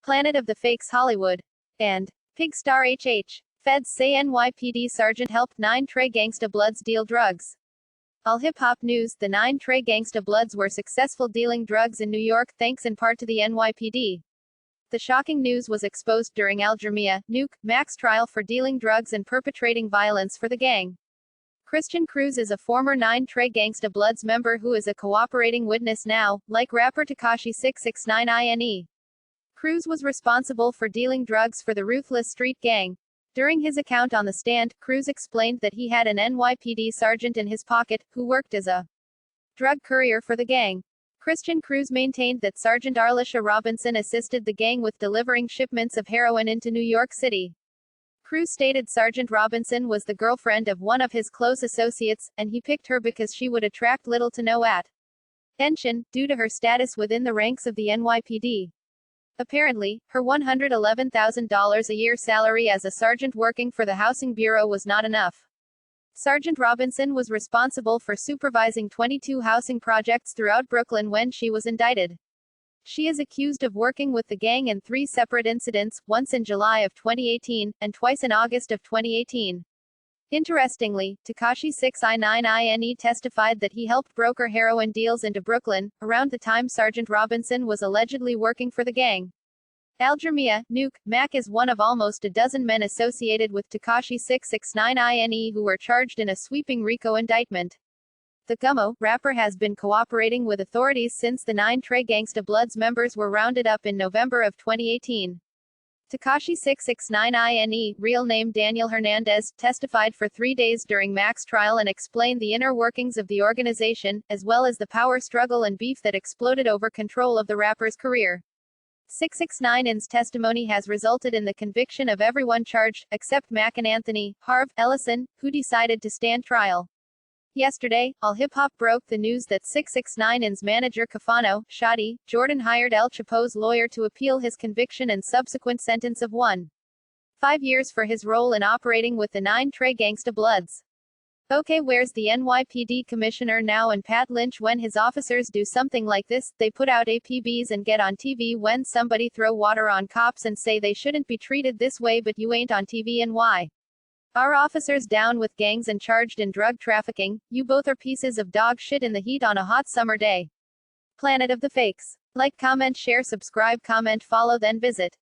Planet of the Fakes Hollywood, and Pigstar HH. Feds say NYPD sergeant helped 9 Trey Gangsta Bloods deal drugs. All hip-hop news: the 9 Trey Gangsta Bloods were successful dealing drugs in New York thanks in part to the NYPD. The shocking news was exposed during Aljermiah, Nuke, Mack's trial for dealing drugs and perpetrating violence for the gang. Christian Cruz is a former 9 Trey Gangsta Bloods member who is a cooperating witness now, like rapper Tekashi 6ix9ine INE. Cruz was responsible for dealing drugs for the ruthless street gang. During his account on the stand, Cruz explained that he had an NYPD sergeant in his pocket, who worked as a drug courier for the gang. Christian Cruz maintained that Sergeant Aljermiah Robinson assisted the gang with delivering shipments of heroin into New York City. Cruz stated Sergeant Robinson was the girlfriend of one of his close associates, and he picked her because she would attract little to no attention, due to her status within the ranks of the NYPD. Apparently, her $111,000 a year salary as a sergeant working for the Housing Bureau was not enough. Sergeant Robinson was responsible for supervising 22 housing projects throughout Brooklyn when she was indicted. She is accused of working with the gang in 3 separate incidents, once in July of 2018, and twice in August of 2018. Interestingly, Tekashi 6ix9ine INE testified that he helped broker heroin deals into Brooklyn, around the time Sergeant Robinson was allegedly working for the gang. Aljermiah, Nuke, Mack is one of almost a dozen men associated with Tekashi 6ix9ine INE who were charged in a sweeping RICO indictment. The Gummo rapper has been cooperating with authorities since the 9 Trey Gangsta Bloods members were rounded up in November of 2018. Tekashi 6ix9ine INE, real name Daniel Hernandez, testified for 3 days during Mack's trial and explained the inner workings of the organization, as well as the power struggle and beef that exploded over control of the rapper's career. 6ix9ine's testimony has resulted in the conviction of everyone charged, except Mack and Anthony Harv Ellison, who decided to stand trial. Yesterday, All Hip Hop broke the news that 6ix9ine's manager Cafano, Shotty, Jordan hired El Chapo's lawyer to appeal his conviction and subsequent sentence of 1.5 years for his role in operating with the 9 Trey Gangsta Bloods. Okay, where's the NYPD commissioner now and Pat Lynch when his officers do something like this? They put out APBs and get on TV when somebody throw water on cops and say they shouldn't be treated this way, but you ain't on TV and why? Our officers down with gangs and charged in drug trafficking, you both are pieces of dog shit in the heat on a hot summer day. Planet of the Fakes. Like, comment, share, subscribe, comment, follow, then visit